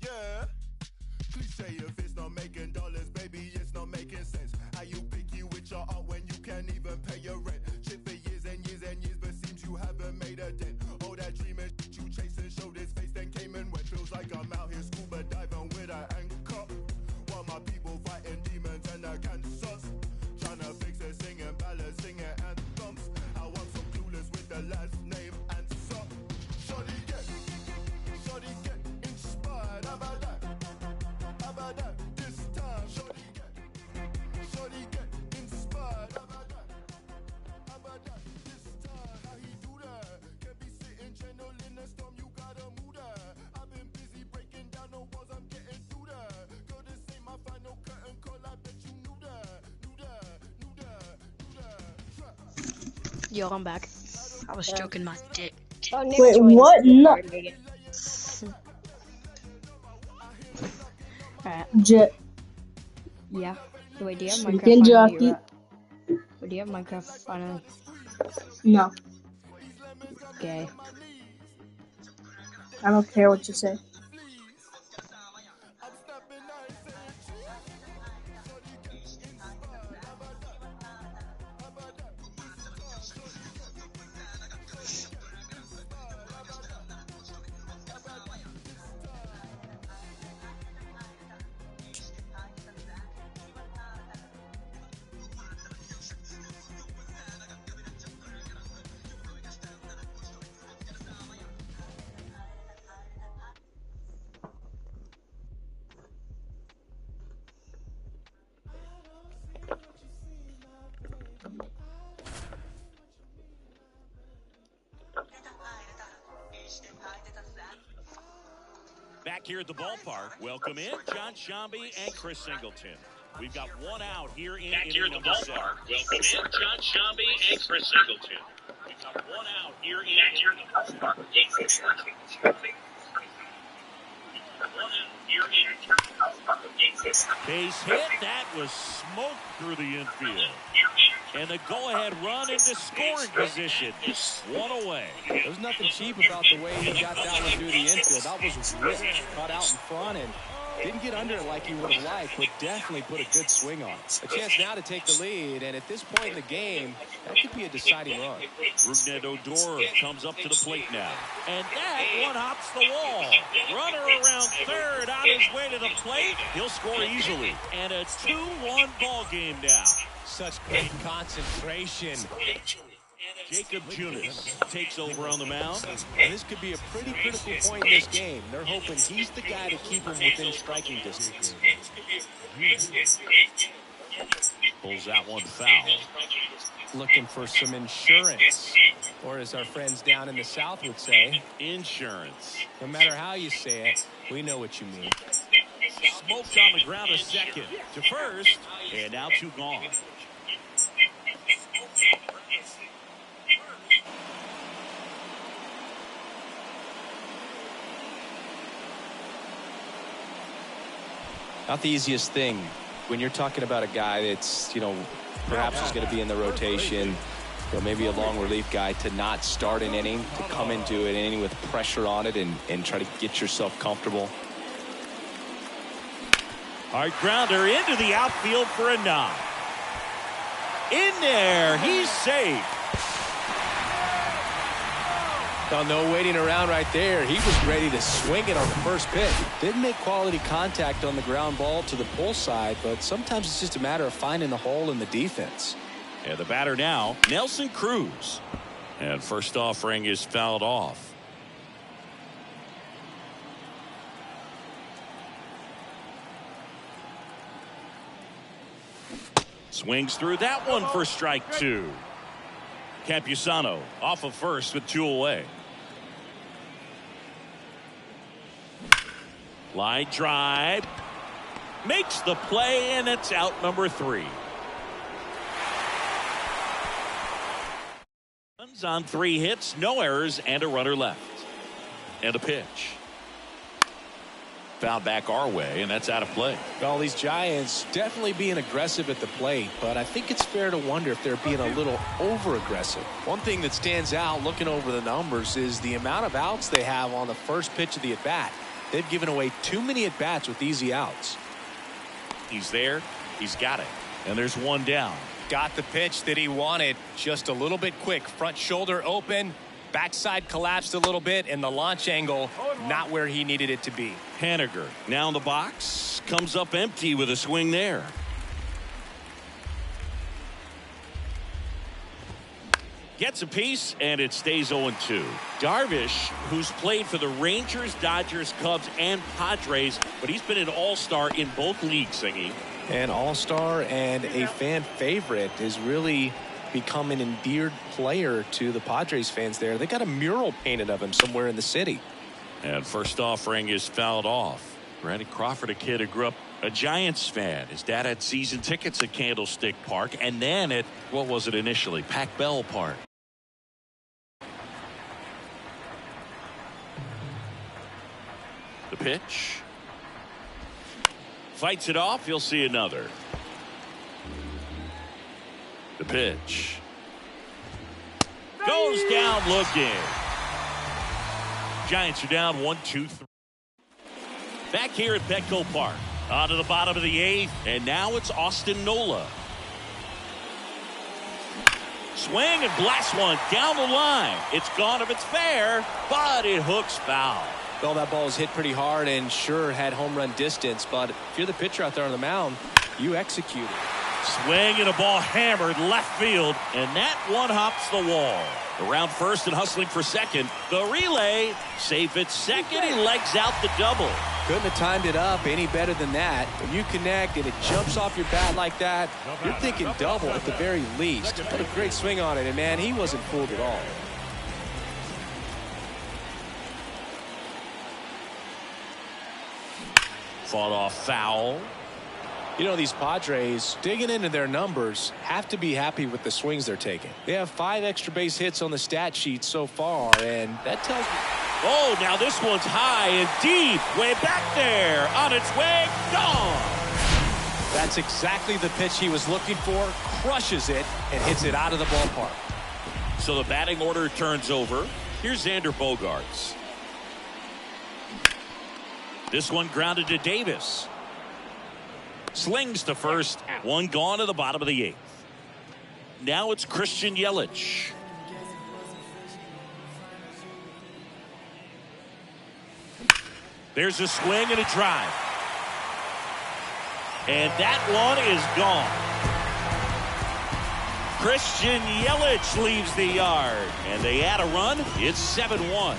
yeah. Cliche if it's not making dollars, baby, it's not making sense. How you picky with your art when you can't even pay your rent? Shit for years and years and years, but seems you haven't made a dent. All that dreaming you chasing showed his face, then came and went. Feels like I'm out here scuba diving with an anchor. While my people fighting demons and the cancers. Trying to fix it, singing ballads, singing anthems. How I'm so clueless with the last name answer. Shorty get inspired. How about that? How about that? This time, shorty get inspired. How about that? How about that? This time, how he do that? Can't be sitting gentle in the storm, you gotta move that. I've been busy breaking down the walls, I'm getting through that. Girl, this ain't my final curtain call, I bet you knew that. Yo, I'm back. I was stroking my dick. Oh, Nick Wait, joined. what? No. Alright. Yeah. Wait, do you have Chicken Minecraft finally? jockey. Wait, do you have Minecraft finally? No, Gay. I don't care what you say. Back here at the ballpark, welcome in John Shambi and Chris Singleton. We've got one out here in inning number 7. Welcome in John Shambi and Chris Singleton. We've got one out here in inning number 7. Base hit, that was smoked through the infield. And the go-ahead run into scoring position. One away. There's nothing cheap about the way he got that one through the infield. That was ripped, cut out in front, and didn't get under it like he would have liked, but definitely put a good swing on it. A chance now to take the lead, and at this point in the game, that could be a deciding run. Rougned Odor comes up to the plate now. And that one hops the wall. Runner around third on his way to the plate. He'll score easily. And a 2-1 ball game now. Such great concentration. Jacob Junis takes over on the mound. And this could be a pretty critical point in this game. They're hoping he's the guy to keep him within striking distance. Pulls that one foul. Looking for some insurance. Or as our friends down in the South would say, insurance. No matter how you say it, we know what you mean. Smoked on the ground to second. To first. And now 2 gone. Not the easiest thing when you're talking about a guy that's, perhaps is going to be in the rotation, or maybe a long relief guy, to not start an inning, to come into an inning with pressure on it and try to get yourself comfortable. Hard grounder into the outfield for a knock. In there, he's safe. Oh, no waiting around right there. He was ready to swing it on the first pitch. Didn't make quality contact on the ground ball to the pull side, but sometimes it's just a matter of finding the hole in the defense. And the batter now, Nelson Cruz. And first offering is fouled off. Swings through that one for strike 2. Campusano off of first with 2 away. Line drive. Makes the play, and it's out number 3. Runs on 3 hits, no errors, and a runner left. And a pitch. Fouled back our way, and that's out of play. Well, these Giants definitely being aggressive at the plate, but I think it's fair to wonder if they're being a little over-aggressive. One thing that stands out looking over the numbers is the amount of outs they have on the first pitch of the at-bat. they've given away too many at-bats with easy outs. He's there. He's got it. And there's one down. Got the pitch that he wanted. Just a little bit quick. Front shoulder open. Backside collapsed a little bit, and the launch angle not where he needed it to be. Haniger now in the box. Comes up empty with a swing there. Gets a piece, and it stays 0-2. Darvish, who's played for the Rangers, Dodgers, Cubs, and Padres, but he's been an all-star in both leagues, Singy. An all-star and a fan favorite has really become an endeared player to the Padres fans there. They got a mural painted of him somewhere in the city. And first offering is fouled off. Randy Crawford, a kid who grew up a Giants fan. His dad had season tickets at Candlestick Park and then at, what was it initially, Pac-Bell Park. The pitch. Fights it off. You'll see another. The pitch. Goes down looking. Giants are down 1-2-3. Back here at Petco Park. On to the bottom of the 8th. And now it's Austin Nola. Swing and blast one down the line. It's gone if it's fair, but it hooks foul. Well, that ball was hit pretty hard and sure had home run distance, but if you're the pitcher out there on the mound, you execute it. Swing and a ball hammered left field, and that one hops the wall. Around first and hustling for second. The relay, safe at second. He legs out the double. Couldn't have timed it up any better than that. When you connect and it jumps off your bat like that, you're thinking double at the very least. What a great swing on it, and man, he wasn't fooled at all. Fought off foul. You know, these Padres, digging into their numbers, have to be happy with the swings they're taking. They have 5 extra base hits on the stat sheet so far, and that tells me. Oh, now this one's high and deep. Way back there. On its way. Gone. That's exactly the pitch he was looking for. Crushes it and hits it out of the ballpark. So the batting order turns over. Here's Xander Bogaerts. This one grounded to Davis. Slings to first. One gone to the bottom of the 8th. Now it's Christian Yelich. There's a swing and a drive. And that one is gone. Christian Yelich leaves the yard. And they add a run. It's 7-1.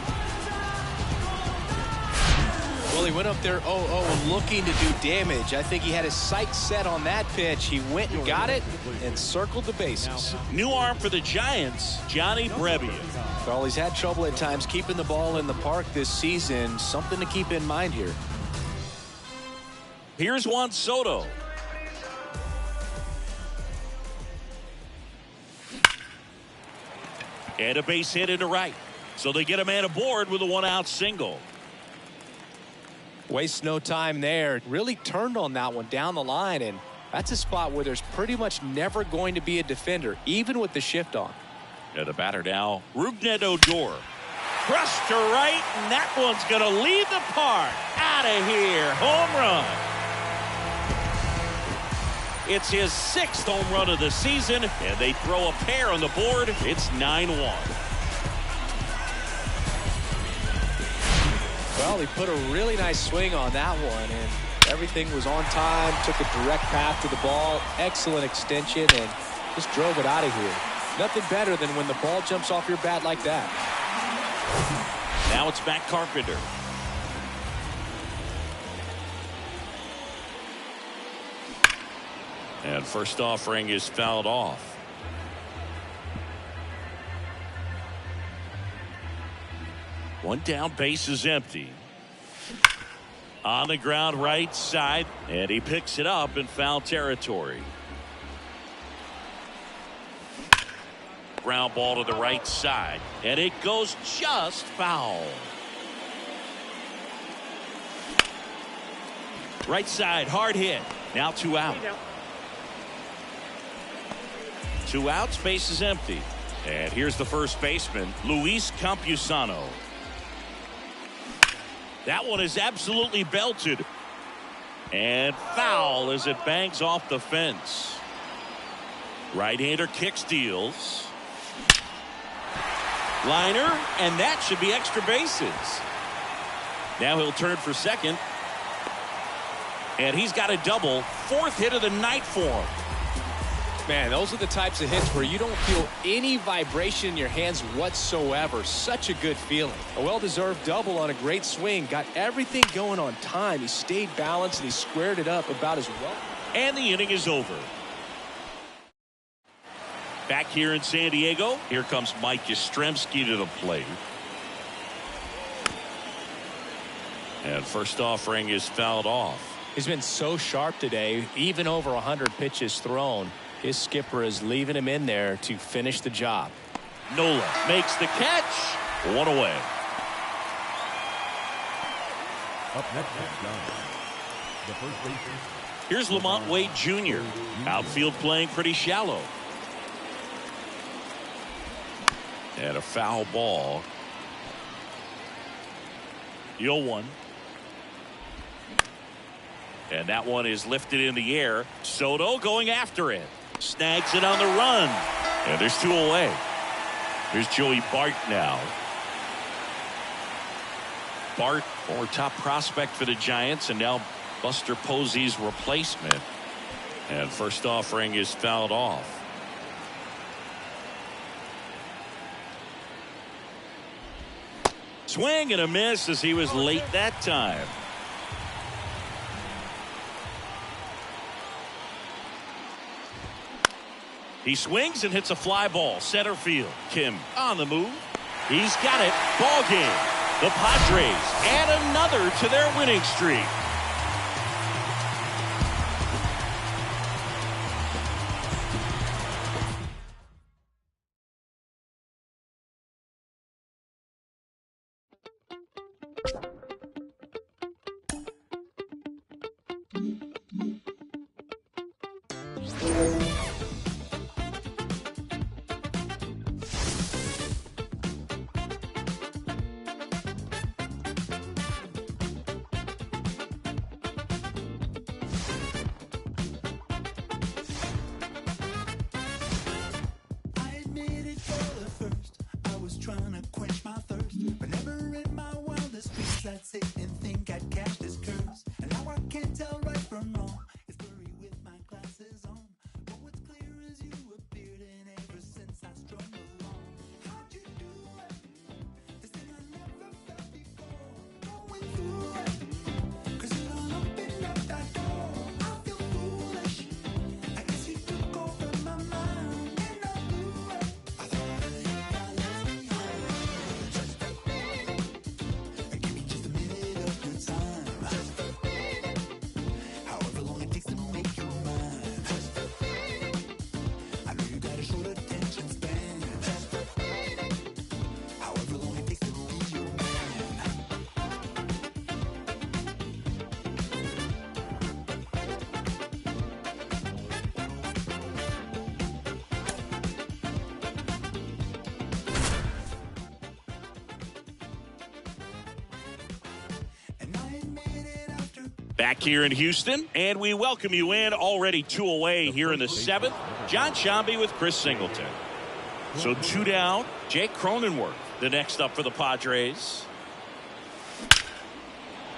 Well, he went up there 0-0 looking to do damage. I think he had his sights set on that pitch. He went and got it and circled the bases. New arm for the Giants, Johnny Brebbia. Well, he's had trouble at times keeping the ball in the park this season. Something to keep in mind here. Here's Juan Soto. And a base hit into right. So they get a man aboard with a 1-out single. Waste no time there. Really turned on that one down the line, and that's a spot where there's pretty much never going to be a defender, even with the shift on. And the batter now, Rougned Odor. Crushed to right, and that one's going to leave the park. Out of here. Home run. It's his 6th home run of the season, and they throw a pair on the board. It's 9-1. Well, he put a really nice swing on that one, and everything was on time, took a direct path to the ball, excellent extension, and just drove it out of here. Nothing better than when the ball jumps off your bat like that. Now it's Matt Carpenter. And first offering is fouled off. One down, base is empty. On the ground right side, and he picks it up in foul territory. Ground ball to the right side, and it goes just foul. Right side, hard hit. Now 2 out. 2 outs, base is empty. And here's the first baseman, Luis Campusano. That one is absolutely belted. And foul as it bangs off the fence. Right-hander kick steals. Liner, and that should be extra bases. Now he'll turn for second. And he's got a double. Fourth hit of the night for him. Man, those are the types of hits where you don't feel any vibration in your hands whatsoever. Such a good feeling. A well-deserved double on a great swing. Got everything going on time. He stayed balanced and he squared it up about as well. And the inning is over. Back here in San Diego, here comes Mike Yastrzemski to the plate. And first offering is fouled off. He's been so sharp today, even over 100 pitches thrown. His skipper is leaving him in there to finish the job. Nola makes the catch. One away. Up next, the first baseman. Here's Lamont Wade Jr. Outfield playing pretty shallow. And a foul ball. 0-1. And that one is lifted in the air. Soto going after it. Snags it on the run. And there's 2 away. Here's Joey Bart now. Bart, former top prospect for the Giants, and now Buster Posey's replacement. And first offering is fouled off. Swing and a miss as he was late that time. He swings and hits a fly ball center field. Kim on the move. He's got it. Ball game. The Padres add another to their winning streak. Back here in Houston, and we welcome you in. Already 2 away here in the 7th. John Sciambi with Chris Singleton. So 2 down. Jake Cronenworth, the next up for the Padres.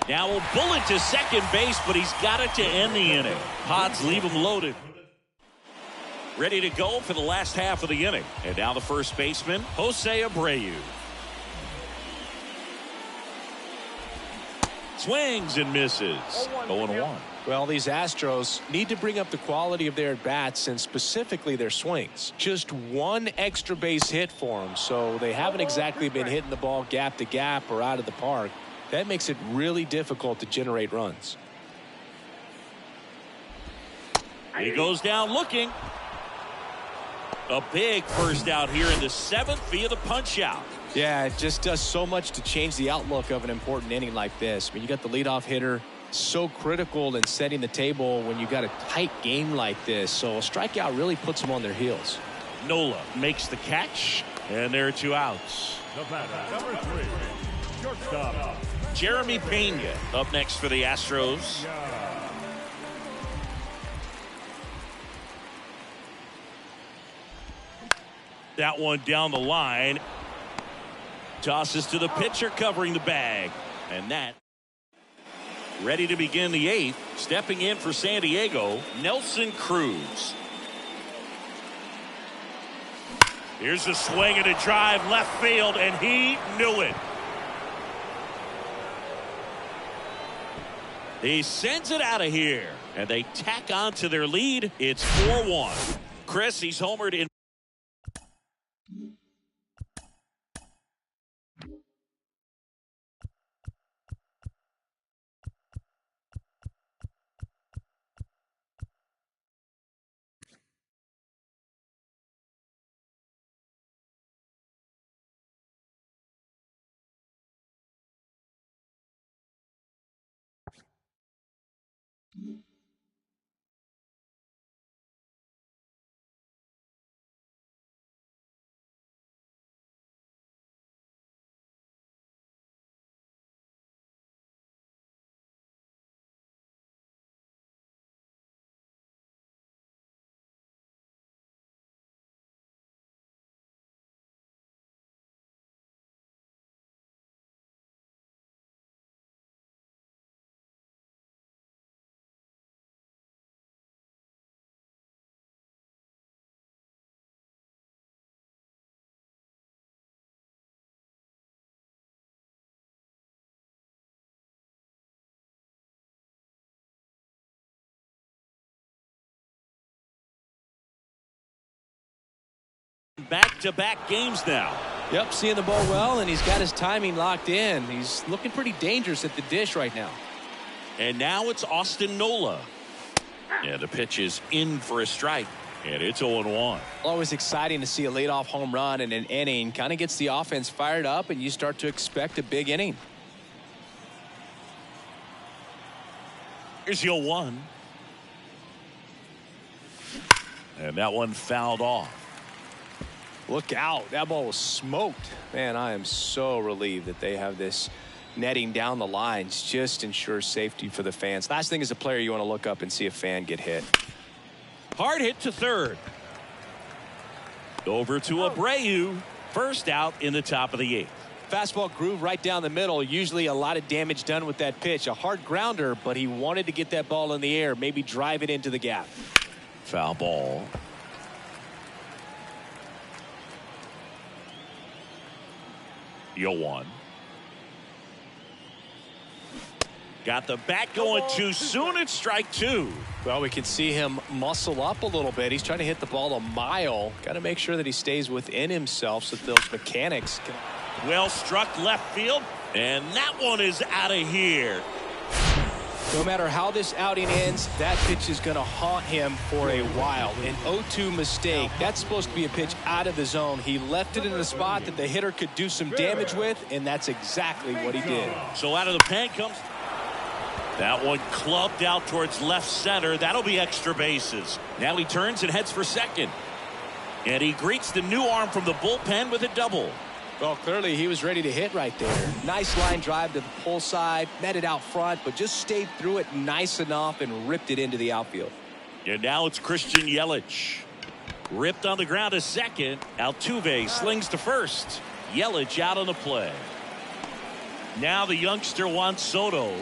Now a bullet to second base, but he's got it to end the inning. Pods leave him loaded. Ready to go for the last half of the inning. And now the first baseman, Jose Abreu. Swings and misses. 0-1. Well, these Astros need to bring up the quality of their at-bats and specifically their swings. Just 1 extra base hit for them, so they haven't exactly been hitting the ball gap to gap or out of the park. That makes it really difficult to generate runs. He goes down looking. A big first out here in the 7th via the punch out. Yeah, it just does so much to change the outlook of an important inning like this. I mean, you got the leadoff hitter, so critical in setting the table when you got a tight game like this. So a strikeout really puts them on their heels. Nola makes the catch, and there are 2 outs. The batter, number 3, shortstop, Jeremy Pena up next for the Astros. That one down the line. Tosses to the pitcher covering the bag. And that ready to begin the 8th. Stepping in for San Diego, Nelson Cruz. Here's a swing and a drive left field, and he knew it. He sends it out of here, and they tack on to their lead. It's 4-1. Chris, he's homered in. Back-to-back games now. Yep, seeing the ball well, and he's got his timing locked in. He's looking pretty dangerous at the dish right now. And now it's Austin Nola. Yeah, the pitch is in for a strike, and it's 0-1. Always exciting to see a leadoff home run in an inning. Kind of gets the offense fired up, and you start to expect a big inning. Here's 0-1. And that one fouled off. Look out. That ball was smoked. Man, I am so relieved that they have this netting down the lines. Just ensures safety for the fans. Last thing as a player, you want to look up and see a fan get hit. Hard hit to third. Over to Abreu. First out in the top of the 8th. Fastball groove right down the middle. Usually a lot of damage done with that pitch. A hard grounder, but he wanted to get that ball in the air. Maybe drive it into the gap. Foul ball. One. Got the bat going too soon. It's strike 2. Well, we can see him muscle up a little bit. He's trying to hit the ball a mile. Got to make sure that he stays within himself so that those mechanics can. Well struck left field, and that one is out of here. No matter how this outing ends, that pitch is going to haunt him for a while. An 0-2 mistake. That's supposed to be a pitch out of the zone. He left it in a spot that the hitter could do some damage with, and that's exactly what he did. So out of the pen comes. That one clubbed out towards left center. That'll be extra bases. Now he turns and heads for second. And he greets the new arm from the bullpen with a double. Well, clearly he was ready to hit right there. Nice line drive to the pull side, met it out front, but just stayed through it nice enough and ripped it into the outfield. And now it's Christian Yelich. Ripped on the ground to second. Altuve slings to first. Yelich out on the play. Now the youngster Juan Soto.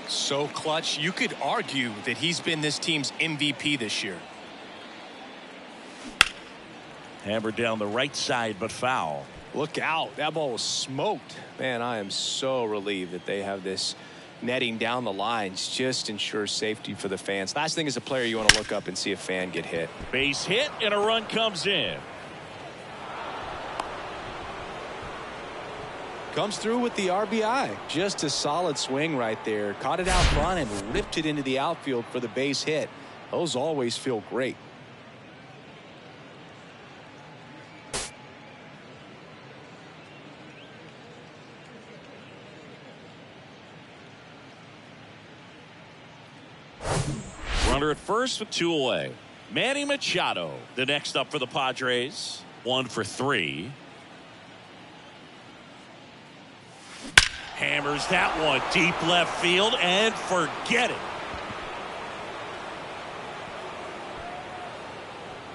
So clutch, you could argue that he's been this team's MVP this year. Hammered down the right side, but foul. Look out. That ball was smoked. Man, I am so relieved that they have this netting down the lines. Just ensures safety for the fans. Last thing as a player, you want to look up and see a fan get hit. Base hit and a run comes in. Comes through with the RBI. Just a solid swing right there. Caught it out front and ripped it into the outfield for the base hit. Those always feel great. Runner at first with 2 away. Manny Machado, the next up for the Padres. 1 for 3. Hammers that one deep left field and forget it.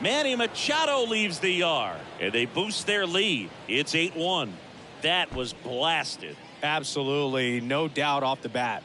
Manny Machado leaves the yard, and they boost their lead. It's 8-1. That was blasted. Absolutely, no doubt off the bat.